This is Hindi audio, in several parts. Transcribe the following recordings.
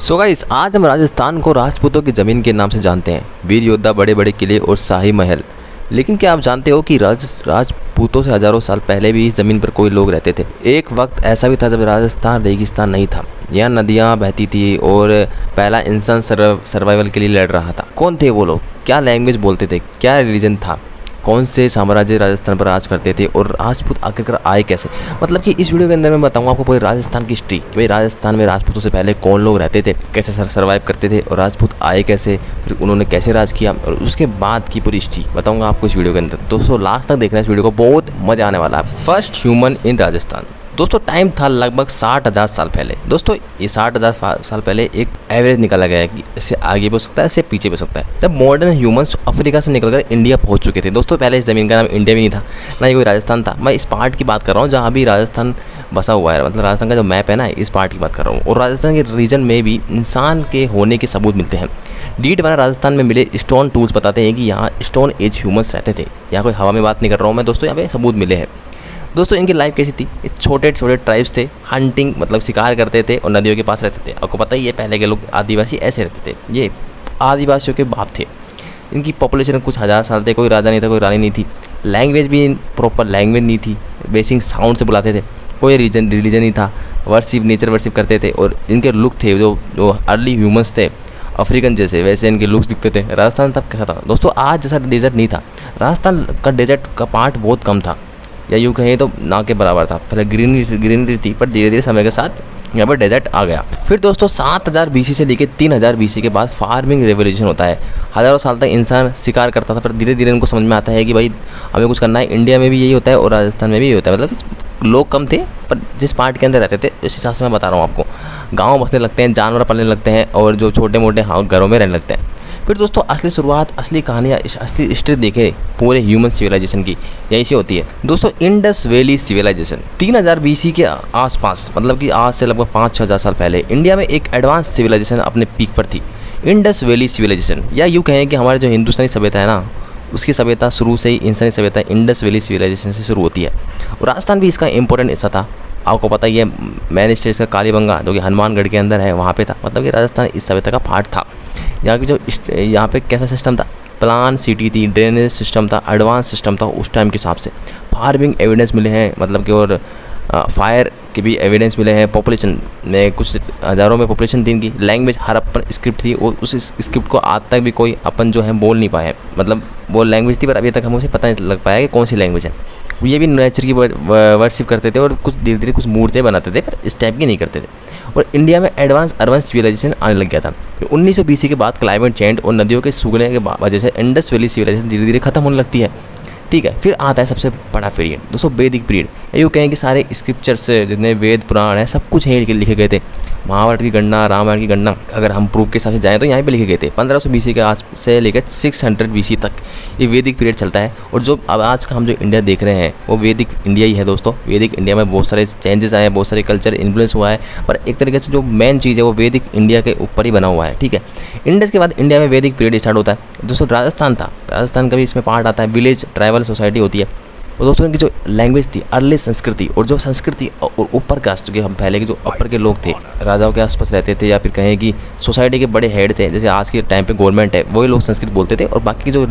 सो गाइस, आज हम राजस्थान को राजपूतों की ज़मीन के नाम से जानते हैं। वीर योद्धा, बड़े बड़े किले और शाही महल। लेकिन क्या आप जानते हो कि राजपूतों से हज़ारों साल पहले भी इस ज़मीन पर कोई लोग रहते थे। एक वक्त ऐसा भी था जब राजस्थान रेगिस्तान नहीं था। यहाँ नदियाँ बहती थी और पहला इंसान सर्वाइवल के लिए लड़ रहा था। कौन थे वो लोग? क्या लैंग्वेज बोलते थे? क्या रिलीजन था? कौन से साम्राज्य राजस्थान पर राज करते थे? और राजपूत आखिरकार आए कैसे? मतलब कि इस वीडियो के अंदर मैं बताऊंगा आपको पूरे राजस्थान की हिस्ट्री कि भाई राजस्थान में राजपूतों से पहले कौन लोग रहते थे, कैसे सर्वाइव करते थे और राजपूत आए कैसे, फिर उन्होंने कैसे राज किया और उसके बाद की पूरी हिस्ट्री बताऊंगा आपको इस वीडियो के अंदर। दोस्तों लास्ट तक देखना इस वीडियो को, बहुत मजा आने वाला है। First human in Rajasthan. दोस्तों टाइम था लगभग 60,000 साल पहले। दोस्तों ये 60,000 साल पहले एक एवरेज निकाला गया है कि इससे आगे भी हो सकता है, इससे पीछे भी हो सकता है। जब मॉडर्न ह्यूमंस अफ्रीका से निकलकर इंडिया पहुंच चुके थे। दोस्तों पहले इस ज़मीन का नाम इंडिया भी नहीं था, ना ही कोई राजस्थान था। मैं इस पार्ट की बात कर रहा हूँ जहाँ भी राजस्थान बसा हुआ है, मतलब राजस्थान का जो मैप है ना, इस पार्ट की बात कर रहा हूँ। और राजस्थान के रीजन में भी इंसान के होने के सबूत मिलते हैं। डीड वाला राजस्थान में मिले स्टोन टूल्स बताते हैं कि यहाँ स्टोन एज ह्यूमंस रहते थे। यहाँ कोई हवा में बात नहीं कर रहा हूँ मैं दोस्तों, यहाँ पे सबूत मिले हैं। दोस्तों इनकी लाइफ कैसी थी? ये छोटे छोटे ट्राइब्स थे, हंटिंग मतलब शिकार करते थे और नदियों के पास रहते थे। आपको पता ही है पहले के लोग आदिवासी ऐसे रहते थे। ये आदिवासियों के बाप थे। इनकी पॉपुलेशन कुछ हज़ार साल थे। कोई राजा नहीं था, कोई रानी नहीं थी। लैंग्वेज भी प्रॉपर लैंग्वेज नहीं थी, बेसिक साउंड से बुलाते थे। कोई रिलीजन नहीं था। वर्शिप, नेचर वर्शिप करते थे। और इनके लुक थे जो अर्ली ह्यूमंस थे अफ्रीकन जैसे, वैसे इनके लुक्स दिखते थे। राजस्थान तब कैसा था दोस्तों? आज जैसा डेजर्ट नहीं था। राजस्थान का डेजर्ट का पार्ट बहुत कम था, या यूँ कहें तो ना के बराबर था। पहले ग्रीनरी थी, पर धीरे धीरे समय के साथ यहाँ पर डेजर्ट आ गया। फिर दोस्तों 7000 BC से लेकर 3000 BC के बाद फार्मिंग रेवोल्यूशन होता है। हज़ारों साल तक इंसान शिकार करता था, पर धीरे धीरे उनको समझ में आता है कि भाई हमें कुछ करना है। इंडिया में भी यही होता है और राजस्थान में भी यही होता है। मतलब लोग कम थे, पर जिस पार्ट के अंदर रहते थे उस हिसाब से मैं बता रहा हूँ आपको। गाँव बसने लगते हैं, जानवर पालने लगते हैं और जो छोटे मोटे घरों में रहने लगते हैं। फिर दोस्तों असली शुरुआत, असली कहानियाँ, असली हिस्ट्री देखे पूरे ह्यूमन सिविलाइजेशन की यहीं से होती है। दोस्तों इंडस वैली सिविलाइजेशन 3000 BC के आसपास, मतलब कि आज से लगभग 5-6 हज़ार साल पहले इंडिया में एक एडवांस सिविलाइजेशन अपने पीक पर थी। इंडस वैली सिविलाइजेशन, या यूँ कहें कि हमारे जो हिंदुस्तानी सभ्यता है ना, उसकी सभ्यता शुरू से ही इंसानी सभ्यता इंडस वैली सिविलाइजेशन से शुरू होती है। और राजस्थान भी इसका इंपॉर्टेंट हिस्सा था। आपको पता ही है मैन स्टेट्स का कालीबंगा जो कि हनुमानगढ़ के अंदर है, वहाँ पे था। मतलब कि राजस्थान इस सभ्यता का पार्ट था। यहाँ की जो यहाँ पे कैसा सिस्टम था? प्लान सिटी थी, ड्रेनेज सिस्टम था, एडवांस सिस्टम था उस टाइम के हिसाब से। फार्मिंग एविडेंस मिले हैं, मतलब कि, और फायर के भी एविडेंस मिले हैं। पॉपुलेशन में कुछ हज़ारों में पॉपुलेशन थी इनकी। लैंग्वेज हड़प्पन स्क्रिप्ट थी और उस स्क्रिप्ट को आज तक भी कोई अपन जो है बोल नहीं पाए। मतलब वो लैंग्वेज थी, पर अभी तक हमें उसे पता नहीं लग पाया कि कौन सी लैंग्वेज है। ये भी नेचर की वर्शिप करते थे और कुछ धीरे धीरे कुछ मूर्तियाँ बनाते थे, पर इस टाइप की नहीं करते थे। और इंडिया में एडवांस अर्बन सिविलाइजेशन आने लग गया था। 1900 BC के बाद क्लाइमेट चेंज और नदियों के सूखने के वजह से इंडस वैली सिविलाइजेशन धीरे धीरे खत्म होने लगती है। ठीक है, फिर आता है सबसे बड़ा पीरियड दोस्तों, वैदिक पीरियड। यूँ कहें कि सारे स्क्रिप्चर्स जितने वेद पुराण है सब कुछ यहीं लिखे गए थे। महाभारत की गणना, रामायण की गणना अगर हम प्रूफ के हिसाब से जाएँ तो यहाँ पे लिखे गए थे। 1500 BC के आज से लेकर 600 BC तक ये वैदिक पीरियड चलता है। और जो अब आज का हम जो इंडिया देख रहे हैं वो वैदिक इंडिया ही है दोस्तों। वैदिक इंडिया में बहुत सारे चेंजेस आए हैं, बहुत सारे कल्चर इन्फ्लुएंस हुआ है, पर एक तरीके से जो मेन चीज़ है वो वैदिक इंडिया के ऊपर ही बना हुआ है। ठीक है, इंडस के बाद इंडिया में वैदिक पीरियड स्टार्ट होता है। दोस्तों राजस्थान था, राजस्थान का भी इसमें पार्ट आता है। विलेज ट्राइबल सोसाइटी होती है। और दोस्तों इनकी जो लैंग्वेज थी, अर्ली संस्कृति, और जो संस्कृति और ऊपर कास्ट के हम पहले के जो अपर के लोग थे, राजाओं के आसपास रहते थे, या फिर कहें कि सोसाइटी के बड़े हेड थे, जैसे आज के टाइम पे गवर्नमेंट है, वही लोग संस्कृत बोलते थे। और बाकी जो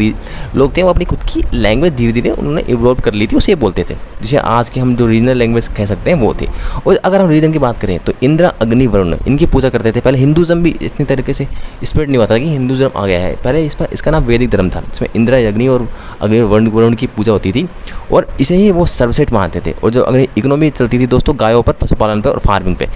लोग थे वो अपनी खुद की लैंग्वेज धीरे धीरे उन्होंने इवॉल्व कर ली थी, उसे बोलते थे, जिसे आज के हम जो रीजनल लैंग्वेज कह सकते हैं वो थे। और अगर हम रीजन की बात करें तो इंद्र, अग्नि, वरुण इनकी पूजा करते थे। पहले हिंदुज़म भी इतनी तरीके से स्प्रेड नहीं हुआ था कि हिंदुज़म आ गया है। पहले इसका नाम वैदिक धर्म था, इसमें इंद्र, अग्नि और वरुण की पूजा होती थी और इसे ही वो सर्वश्रेष्ठ मानते थे। और जो अग्नि इकोनॉमी चलती थी दोस्तों गायों पर, पशुपालन पर और फार्मिंग पे।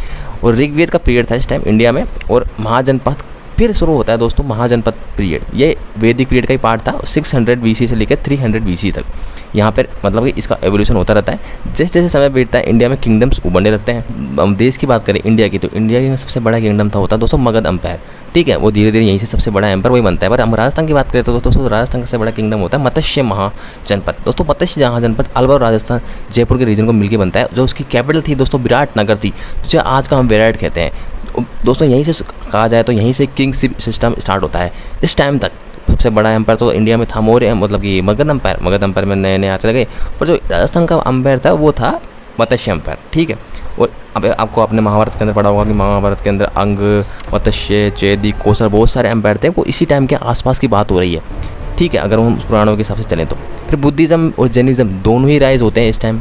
और ऋग्वेद का पीरियड था इस टाइम इंडिया में। और महाजनपद फिर शुरू होता है दोस्तों, महाजनपद पीरियड। ये वैदिक पीरियड का ही पार्ट था, 600 BC से लेकर 300 BC तक। यहाँ पर मतलब कि इसका एवोल्यूशन होता रहता है। जैसे जैसे समय बीतता है इंडिया में किंगडम्स उभरने लगते हैं। हम देश की बात करें इंडिया की, तो इंडिया का सबसे बड़ा किंगडम था होता है दोस्तों मगध एम्पायर। ठीक है, वो धीरे धीरे यहीं से सबसे बड़ा एम्पायर वही बनता है। पर हम राजस्थान की बात करें तो दोस्तों राजस्थान का सबसे बड़ा किंगडम होता है मत्स्य महाजनपद। दोस्तों मत्स्य महाजनपद अलवर, राजस्थान, जयपुर के रीजन को मिलकर बनता है। जो उसकी कैपिटल थी दोस्तों विराटनगर थी, जिसे आज का हम विराट कहते हैं। दोस्तों यहीं से कहा जाए तो यहीं से किंगशिप सिस्टम स्टार्ट होता है। इस टाइम तक सबसे बड़ा एम्पायर तो इंडिया में था मौर्य, मतलब कि मगध एम्पायर में नए नए आते लगे। पर जो राजस्थान का एम्पायर था वो था मत्स्य एम्पायर। ठीक है, और अब आपको आपने महाभारत के अंदर पढ़ा होगा कि महाभारत के अंदर अंग, मत्स्य, चेदी, कौशल बहुत सारे एम्पायर थे। वो इसी टाइम के आसपास की बात हो रही है, ठीक है, अगर हम पुराणों के हिसाब से चलें तो। फिर बुद्धिज़्म और जैनिज़्म दोनों ही राइज होते हैं इस टाइम,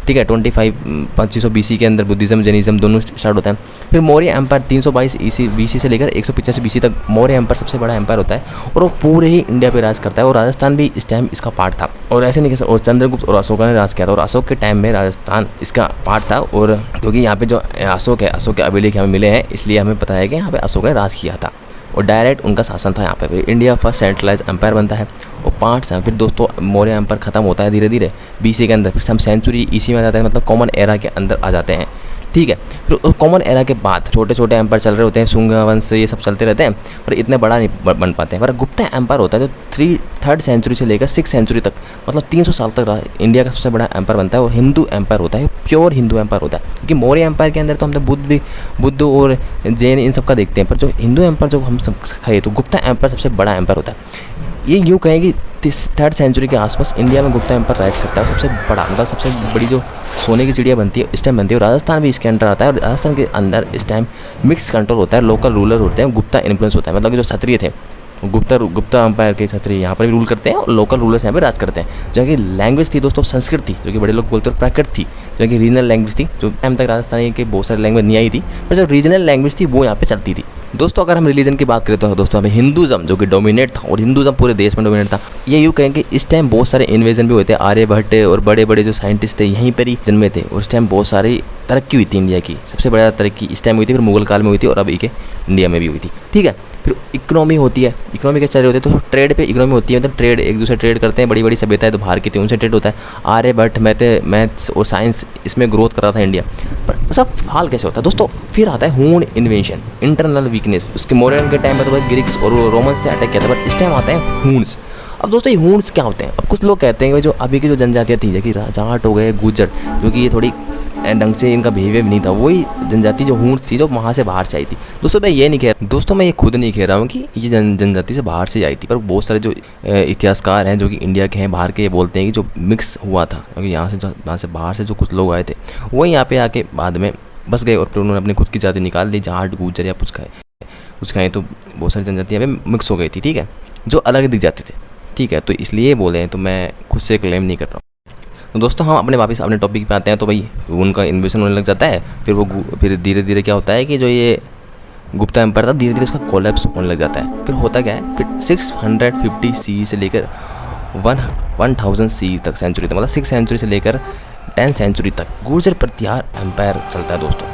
ठीक है। 2500 BC के अंदर बुद्धिज़्म जैनिज़्म दोनों स्टार्ट होता है। फिर मौर्य एम्पायर 322 BC से लेकर 185 BC तक मौर्य एम्पायर सबसे बड़ा एम्पायर होता है और वो पूरे ही इंडिया पे राज करता है। और राजस्थान भी इस टाइम इसका पार्ट था। और ऐसे नहीं और चंद्रगुप्त और अशोक ने राज किया था, और अशोक के टाइम में राजस्थान इसका पार्ट था। और क्योंकि यहाँ पे जो अशोक है, अशोक के अभिलेख हमें मिले हैं, इसलिए हमें पता है कि यहाँ पे अशोक ने राज किया था और डायरेक्ट उनका शासन था यहाँ पे। फिर इंडिया फर्स्ट सेंट्रलाइज एम्पायर बनता है और पार्ट्स हैं। फिर दोस्तों मौर्य एम्पायर खत्म होता है धीरे धीरे BC के अंदर। फिर हम सेंचुरी इसी में आ जाते हैं, मतलब कॉमन एरा के अंदर आ जाते हैं, ठीक है। फिर कॉमन एरा के बाद छोटे छोटे एम्पायर चल रहे होते हैं, शुंग वंश ये सब चलते रहते हैं, पर इतने बड़ा नहीं बन पाते हैं। पर गुप्ता एम्पायर होता है जो 3rd सेंचुरी से लेकर 6th सेंचुरी तक, मतलब 300 साल तक इंडिया का सबसे बड़ा एम्पायर बनता है। और हिंदू एम्पायर होता है, प्योर हिंदू एम्पायर होता है। क्योंकि मौर्य एम्पायर के अंदर तो हम तो बुद्ध और जैन इन सब का देखते हैं, पर जो हिंदू एम्पायर जो हम सब खाए तो गुप्ता एम्पायर सबसे बड़ा एम्पायर होता है। ये यूँ कहें कि 3rd सेंचुरी के आसपास इंडिया में गुप्ता एम्पायर राइज करता है। सबसे बड़ा मतलब सबसे बड़ी जो सोने की चिड़िया बनती है इस टाइम बनती है। और राजस्थान भी इसके अंदर आता है। और राजस्थान के अंदर इस टाइम मिक्स कंट्रोल होता है, लोकल रूलर होते हैं, गुप्ता इन्फ्लुएंस होता है। मतलब कि जो क्षत्रिय थे गुप्ता एम्पायर के क्षत्रिय यहाँ पर भी रूल करते हैं और लोकल रूलर्स यहाँ पे राज करते हैं। जो कि लैंग्वेज थी दोस्तों संस्कृत थी, जो कि बड़े लोग बोलते हैं, प्राकृत थी, जो कि रीजनल लैंग्वेज थी। जो टाइम तक राजस्थानी के बहुत सारी लैंग्वेज नहीं आई थी, पर जो रीजनल लैंग्वेज थी वो यहाँ पे चलती थी। दोस्तों अगर हम रिलीजन की बात करें तो दोस्तों हमें हिंदुज़म जो कि डोमिनेट था, और हिंदुज़म पूरे देश में डोमिनेट था। ये यूँ कहें कि इस टाइम बहुत सारे इन्वेजन भी हुए थे। आर्यभट्ट और बड़े बड़े जो साइंटिस्ट थे यहीं पर ही जन्मे थे। और उस टाइम बहुत सारी तरक्की हुई थी इंडिया की, सबसे बड़ा तरक्की इस टाइम हुई थी। फिर मुगल काल में हुई थी और अभी के इंडिया में भी हुई थी, ठीक है। फिर इकोनॉमी होती है, इकोनॉमी के चल रहे होते हैं तो ट्रेड पे इकोनॉमी होती है, मतलब ट्रेड एक दूसरे ट्रेड करते हैं। बड़ी बड़ी सभ्यताएं तो बाहर की थी उनसे ट्रेड होता है। आर्यभट्ट मैथ्स और साइंस इसमें ग्रोथ कर रहा था इंडिया, पर सब हाल कैसे होता है दोस्तों। फिर आता है हूण इन्वेंशन, इंटरनल वीकनेस। उसके मॉडर्न के टाइम पर तो ग्रीक्स और रोमन्स से अटैक किया था, बट इस टाइम आते हैं हूण्स। अब दोस्तों ये हूण्स क्या होते हैं। अब कुछ लोग कहते हैं कि जो अभी की जो जनजातियाँ थी, जैसे कि जाट हो गए, गुर्जर, जो कि ये थोड़ी ढंग से इनका बिहेवियर नहीं था, वही जनजाति जो हूण्स थी जो वहाँ से बाहर से आई थी। दोस्तों मैं ये नहीं कह रहा, दोस्तों मैं ये खुद नहीं कह रहा हूँ कि ये जनजाति से बाहर से आई थी, पर बहुत सारे जो इतिहासकार हैं जो कि इंडिया के हैं, बाहर के, ये बोलते हैं कि जो मिक्स हुआ था, क्योंकि यहाँ से बाहर से जो कुछ लोग आए थे वो यहाँ पे आके बाद में बस गए और फिर उन्होंने अपनी खुद की जाति निकाल दी, जाट, गुर्जर या कुछ खाए तो बहुत सारी जनजातियाँ पे मिक्स हो गई थी, ठीक है, जो अलग दिख जाते थे, ठीक है। तो इसलिए बोले हैं, तो मैं खुद से क्लेम नहीं कर रहा हूँ। तो दोस्तों हम वापस अपने टॉपिक पे आते हैं। तो भाई उनका इन्वेशन होने लग जाता है। फिर धीरे धीरे क्या होता है कि जो ये गुप्ता एम्पायर था धीरे धीरे उसका कोलैप्स होने लग जाता है। फिर होता क्या है, फिर 650 CE से लेकर 1000 CE तक सेंचुरी तक, मतलब 6th सेंचुरी से लेकर 10th सेंचुरी तक गुर्जर प्रतिहार एम्पायर चलता है दोस्तों।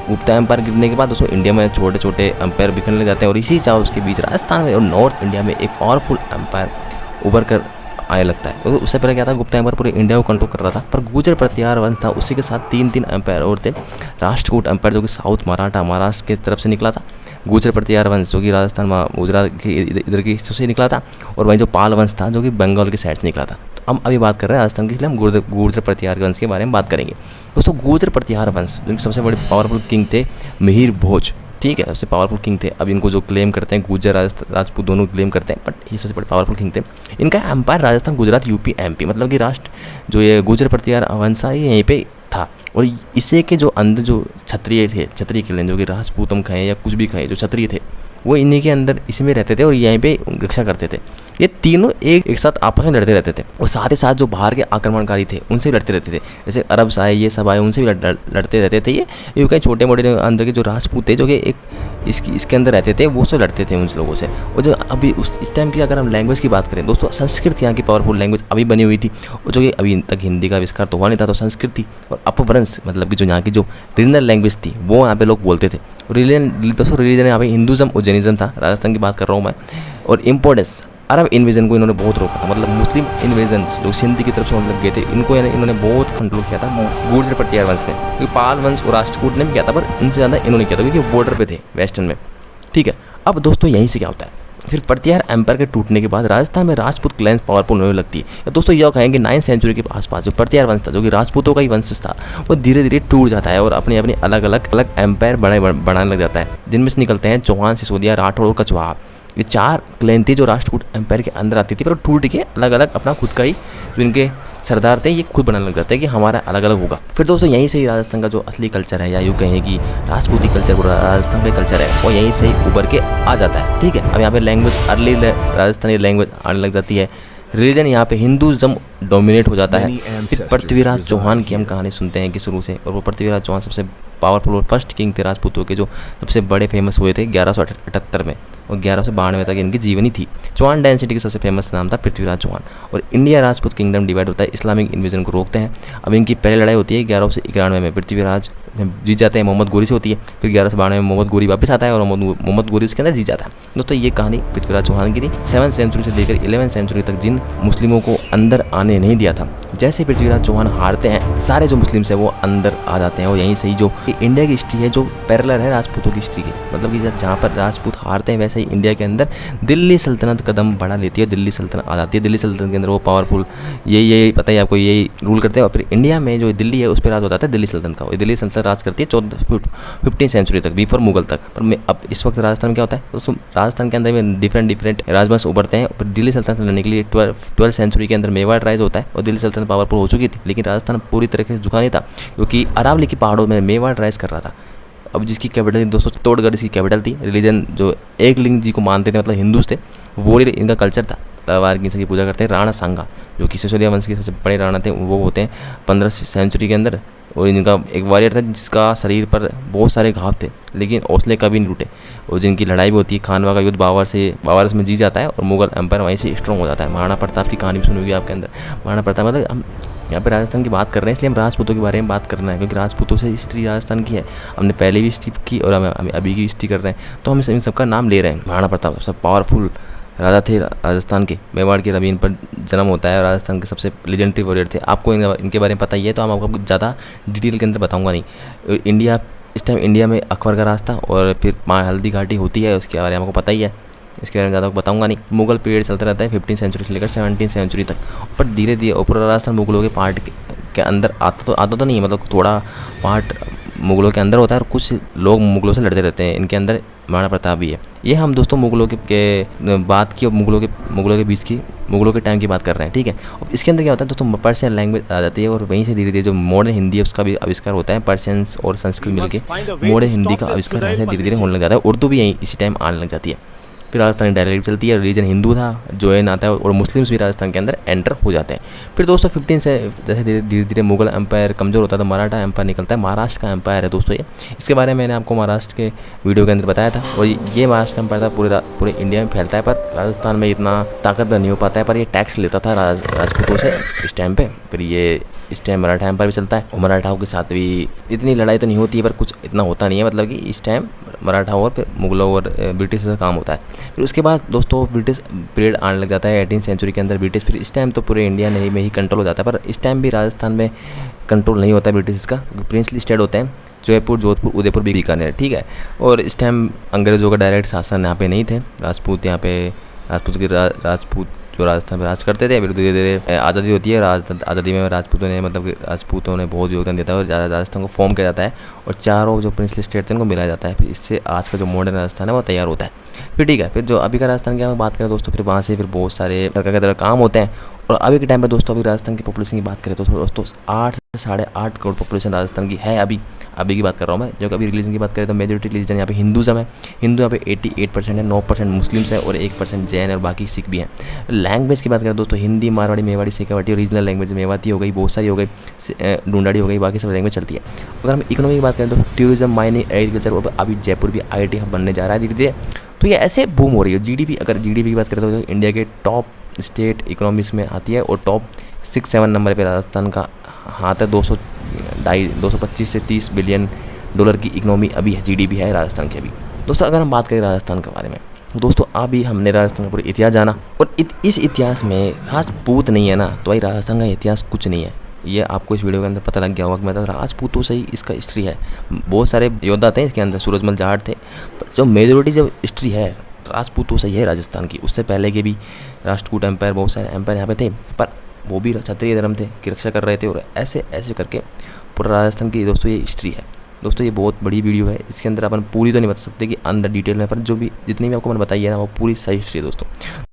गुप्ता एम्पायर गिरने के बाद दोस्तों इंडिया में छोटे छोटे एम्पायर बिखरने लग जाते हैं। और इसी चाव उसके बीच राजस्थान में और नॉर्थ इंडिया में एक पावरफुल एम्पायर उभर कर आने लगता है। तो उससे पहले क्या था, गुप्ता एम्पायर पूरे इंडिया को कंट्रोल कर रहा था, पर गुर्जर प्रतिहार वंश था, उसी के साथ 3 एम्पायर और थे। राष्ट्रकूट एम्पायर जो कि साउथ महाराष्ट्र की तरफ से निकला था, गुर्जर प्रतिहार वंश जो कि राजस्थान गुजरात के इधर के हिस्सों से निकला था, और वहीं जो पाल वंश था जो कि बंगाल के साइड से निकला था। तो हम अभी बात कर रहे हैं राजस्थान की, इसलिए हम गुर्जर प्रतिहार वंश के बारे में बात करेंगे। दोस्तों गुर्जर प्रतिहार वंश जिनके सबसे बड़े पावरफुल किंग थे मिहिर भोज, ठीक है, सबसे पावरफुल किंग थे। अब इनको जो क्लेम करते हैं गुर्जर राजपूत दोनों क्लेम करते हैं, बट ये सबसे बड़े पावरफुल किंग थे। इनका empire Rajasthan, Gujarat, UP, MP, मतलब कि राष्ट्र जो ये गुर्जर प्रतिहार वंश है ये यहीं पे था। और इसे के जो अंदर जो क्षत्रिय थे, क्षत्रिय क्लेन जो कि राजपूतम खाएँ या कुछ भी खाएँ, जो क्षत्रिय थे वो इन्हीं के अंदर इसी में रहते थे और यहीं पे रक्षा करते थे। ये तीनों एक साथ आपस में लड़ते रहते थे, और साथ ही साथ जो बाहर के आक्रमणकारी थे उनसे भी लड़ते रहते थे, जैसे अरब आए, ये सब आए, उनसे भी लड़ते रहते थे। ये कहीं छोटे मोटे अंदर के जो राजपूत थे जो कि एक इसके अंदर रहते थे, वो सब लड़ते थे उन लोगों से। और जो अभी इस टाइम की अगर हम लैंग्वेज की बात करें दोस्तों, संस्कृत यहाँ की पावरफुल लैंग्वेज अभी बनी हुई थी, और जो कि अभी तक हिंदी का आविष्कार तो हुआ नहीं था, तो संस्कृत थी। और अपभ्रंश मतलब कि जो यहाँ की जो रीजनल लैंग्वेज थी वो यहाँ पे लोग बोलते थे। रिलीजन यहाँ पे हिंदुज़म और जैनिज़्म था, राजस्थान की बात कर रहा हूँ मैं। और इम्पोर्टेंस अरब इन्वेजन को इन्होंने बहुत रोका था, मतलब मुस्लिम इन्वेजन जो सिंध की तरफ से मतलब गए थे, इनको इन्होंने बहुत कंट्रोल किया था गुर्जर प्रतिहार वंश ने। क्योंकि पाल वंश और राष्ट्रकूट ने भी किया था, पर इनसे ज़्यादा इन्होंने किया था क्योंकि बॉर्डर पे थे वेस्टर्न में, ठीक है। अब दोस्तों यहीं से क्या होता है, फिर प्रतिहार एम्पायर के टूटने के बाद राजस्थान में राजपूत क्लैंस पावरफुल होने लगती है। दोस्तों यह कहेंगे 9th सेंचुरी के आसपास जो प्रतिहार वंश था जो कि राजपूतों का ही वंश था, वो धीरे धीरे टूट जाता है और अपने अलग अलग एम्पायर बनाने लग जाता है, जिनमें से निकलते हैं चौहान, सिसोदिया, राठौड़ और कछवाहा। ये 4 क्लैन थी जो राष्ट्रकूट एम्पायर के अंदर आती थी, पर टूट के अलग अलग अपना खुद का ही जो इनके सरदार थे ये खुद बनाने लग जाते हैं कि हमारा अलग अलग होगा। फिर दोस्तों यहीं से ही राजस्थान का जो असली कल्चर है, या यूँ कहें कि राजपूती कल्चर, पूरा राजस्थान का कल्चर है, वो यहीं से ही उभर के आ जाता है। ठीक है, अब यहाँ पे लैंग्वेज अर्ली राजस्थानी लैंग्वेज आने लग जाती है। रिलीजन यहाँ पे हिंदुज़म डोमिनेट हो जाता है। फिर पृथ्वीराज चौहान की हम कहानी सुनते हैं कि शुरू से, और वो पृथ्वीराज चौहान सबसे पावरफुल और फर्स्ट किंग थे राजपूतों के, जो सबसे बड़े फेमस हुए थे 1178 में, और 1192 तक इनकी जीवनी थी। चौहान डायनेस्टी का सबसे फेमस नाम था पृथ्वीराज चौहान। और इंडिया राजपूत किंगडम डिवाइड होता है, इस्लामिक इन्वेजन को रोकते हैं। अब इनकी पहली लड़ाई होती है 1191 में, पृथ्वीराज जीत जाते हैं, मोहम्मद गोरी से होती है। फिर 1192 में मोहम्मद गोरी वापस आता है और मोहम्मद गोरी उसके अंदर जीत जाता है। दोस्तों ये कहानी पृथ्वीराज चौहान की थी। 7वीं सेंचुरी से लेकर 11वीं सेंचुरी तक जिन मुस्लिमों को अंदर आने नहीं दिया था, जैसे पृथ्वीराज चौहान हारते हैं, सारे जो मुस्लिम्स हैं वो अंदर आ जाते हैं। और यहीं से ही जो इंडिया की हिस्ट्री है, जो पैरेलल है राजपूतों की हिस्ट्री की, मतलब कि जहाँ पर राजपूत हारते हैं, वैसे ही इंडिया के अंदर दिल्ली सल्तनत कदम बढ़ा लेती है, दिल्ली सल्तनत आ जाती है। दिल्ली सल्तनत के अंदर वो पावरफुल यही पता है आपको, यही रूल करते हैं। और फिर इंडिया में जो दिल्ली है उस पर राज होता है दिल्ली सल्तनत का। दिल्ली सल्तनत राज करती है 15वीं सेंचुरी तक, बिफोर मुगल तक। पर अब इस वक्त राजस्थान में क्या होता है दोस्तों, राजस्थान के अंदर में डिफरेंट राजवंश उभरते हैं। पर दिल्ली सल्तनत लड़ने के लिए 12वीं सेंचुरी के अंदर मेवाड़ राइज होता है, और दिल्ली सल्तनत पावरफुल हो चुकी थी, लेकिन राजस्थान पूरी तरीके से झुका नहीं था, क्योंकि अरावली की पहाड़ों में मेवाड़ राइज कर रहा था। अब जिसकी कैपिटल दोस्तों चित्तौड़गढ़ इसकी कैपिटल थी। रिलीजन जो एक लिंग जी को मानते थे, मतलब हिंदूज थे, वो इनका कल्चर था। तलवार की पूजा करते हैं। राणा सांगा जो कि सिसोदिया वंश के सबसे बड़े राणा थे, वो होते हैं 15वीं सेंचुरी के अंदर। और इनका एक वॉरियर था जिसका शरीर पर बहुत सारे घाव थे, लेकिन हौसले कभी नहीं टूटे। और जिनकी लड़ाई भी होती है, खानवा का युद्ध बाबर में जीत जाता है, और मुगल एम्पायर वहीं से स्ट्रॉन्ग हो जाता है। महाराणा प्रताप की कहानी भी सुनी होगी आपके अंदर। महाराणा प्रताप, मतलब हम यहाँ पे राजस्थान की बात कर रहे हैं, इसलिए हम राजपूतों के बारे में बात करना है, क्योंकि राजपूतों से हिस्ट्री राजस्थान की है। हमने पहले भी हिस्ट्री की और हम अभी की हिस्ट्री कर रहे हैं, तो हम इन सबका नाम ले रहे हैं। महाराणा प्रताप सब पावरफुल राजा थे राजस्थान के। मेवाड़ की रवीन पर जन्म होता है, और राजस्थान के सबसे लेजेंडरी वॉरियर थे। आपको इनके बारे में पता ही है, तो हम आपको ज़्यादा डिटेल के अंदर बताऊंगा नहीं। इंडिया इस टाइम इंडिया में अकबर का राज था, और फिर हल्दी घाटी होती है, उसके बारे में आपको पता ही है, इसके बारे में ज़्यादा बताऊंगा नहीं। मुगल पीरियड चलता रहता है 15वीं सेंचुरी से लेकर 17वीं सेंचुरी तक। पर धीरे धीरे पूरा राजस्थान मुगलों के पार्ट के अंदर आता तो नहीं है, मतलब थोड़ा पार्ट मुगलों के अंदर होता है, और कुछ लोग मुगलों से लड़ते रहते हैं। इनके अंदर महाराणा प्रताप भी है। ये हम दोस्तों मुगलों के बात की, और मुगलों के बीच की, मुगलों के टाइम की बात कर रहे हैं, ठीक है। अब इसके अंदर क्या होता है दोस्तों, पर्शियन लैंग्वेज आ जाती है, और वहीं से धीरे धीरे जो मॉडर्न हिंदी है उसका भी आविष्कार होता है। पर्शियंस और संस्कृत मिलके मॉडर्न हिंदी का आविष्कार धीरे धीरे होने लग जाता है। उर्दू भी यहीं इसी टाइम आने लग जाती है। फिर राजस्थानी डायलेक्ट चलती है, रीजन हिंदू था जैन आता है, और मुस्लिम्स भी राजस्थान के अंदर एंटर हो जाते हैं। फिर दोस्तों 15 से जैसे धीरे धीरे मुगल एम्पायर कमज़ोर होता है, तो मराठा एम्पायर निकलता है। महाराष्ट्र का एम्पायर है दोस्तों ये, इसके बारे में मैंने आपको महाराष्ट्र के वीडियो के अंदर बताया था। और ये महाराष्ट्र एम्पायर था पूरे इंडिया में फैलता है, पर राजस्थान में इतना ताकतवर नहीं हो पाता है। पर ये टैक्स लेता था राजपूतों से इस टाइम पर। फिर ये इस टाइम मराठा एम्पायर भी चलता है, और मराठाओं के साथ भी इतनी लड़ाई तो नहीं होती है, पर कुछ इतना होता नहीं है, मतलब कि इस टाइम मराठाओं और फिर मुगलों और ब्रिटिश का काम होता है। फिर उसके बाद दोस्तों ब्रिटिश पीरियड आने लग जाता है 18वीं सेंचुरी के अंदर। ब्रिटिश फिर इस टाइम तो पूरे इंडिया में ही कंट्रोल हो जाता है, पर इस टाइम भी राजस्थान में कंट्रोल नहीं होता है ब्रिटिश का। प्रिंसली स्टेट होते हैं, जयपुर, जोधपुर, उदयपुर, बीकानेर, ठीक है। और इस टाइम अंग्रेज़ों का डायरेक्ट शासन यहाँ पे नहीं थे। राजपूत यहाँ पे राजपूत जो राजस्थान में राज करते थे। फिर धीरे धीरे आज़ादी होती है, आज़ादी में राजपूतों ने बहुत योगदान दिया था, और राजस्थान को फॉर्म किया जाता है, और चारों जो प्रिंसली स्टेट थे उनको मिलाया जाता है। फिर इससे आज का जो मॉडर्न राजस्थान है वो तैयार होता है। फिर ठीक है, फिर जो अभी का राजस्थान की हम बात करें दोस्तों, फिर वहाँ से फिर बहुत सारे तरह काम होते हैं। और अभी के टाइम पे दोस्तों अभी राजस्थान की पॉपुलेशन की बात करें तो दोस्तों 8 से 8.5 करोड़ पॉपुलेशन राजस्थान की है अभी की बात कर रहा हूँ मैं। जो अभी रिलीजन की बात करें तो मेजोरिटी रिलीजन यहाँ पे हिंदुज़म है। हिंदू यहाँ पे 88% है, 9% मुस्लिम्स है, और 1% जैन और बाकी सिख भी हैं। लैंग्वेज की बात करें दोस्तों हिंदी, मारवाड़ी, मेवाड़ी, शेखावाटी, रीजनल लैंग्वेज मेवाती हो गई, बहुत सारी हो गई, ढूंढाड़ी हो गई, बाकी सब लैंग्वेज चलती है। अगर हम इकोनॉमी की बात करें तो टूरिज्म, माइनिंग, एग्रीकल्चर, अभी जयपुर भी IIT हब बनने जा रहा है धीरे धीरे। तो ये ऐसे बूम हो रही है। अगर GDP की बात करें तो इंडिया के टॉप स्टेट इकोनॉमिक्स में आती है, और टॉप 6-7 नंबर पे राजस्थान का हाथ है। 225 से 30 बिलियन डॉलर की इकोनॉमी अभी है, GDP है राजस्थान की अभी। दोस्तों अगर हम बात करें राजस्थान के बारे में तो दोस्तों अभी हमने राजस्थान का पूरा इतिहास जाना, और इस इतिहास में राजपूत नहीं है ना, तो भाई राजस्थान का इतिहास कुछ नहीं है। ये आपको इस वीडियो के अंदर पता लग गया होगा कि मतलब राजपूतों से ही इसका हिस्ट्री है। बहुत सारे योद्धा थे इसके अंदर, सूरजमल जाट थे, पर जो मेजोरिटी जो हिस्ट्री है राजपूतों से ही है राजस्थान की। उससे पहले के भी राष्ट्रकूट एम्पायर, बहुत सारे एम्पायर यहाँ पे थे, पर वो भी क्षत्रिय धर्म थे की रक्षा कर रहे थे, और ऐसे करके पूरा राजस्थान की दोस्तों ये हिस्ट्री है। दोस्तों ये बहुत बड़ी वीडियो है, इसके अंदर अपन पूरी तो नहीं बता सकते कि अंदर डिटेल में, पर जो भी जितनी भी आपको मैंने बताई है ना वो पूरी सही हिस्ट्री है दोस्तों।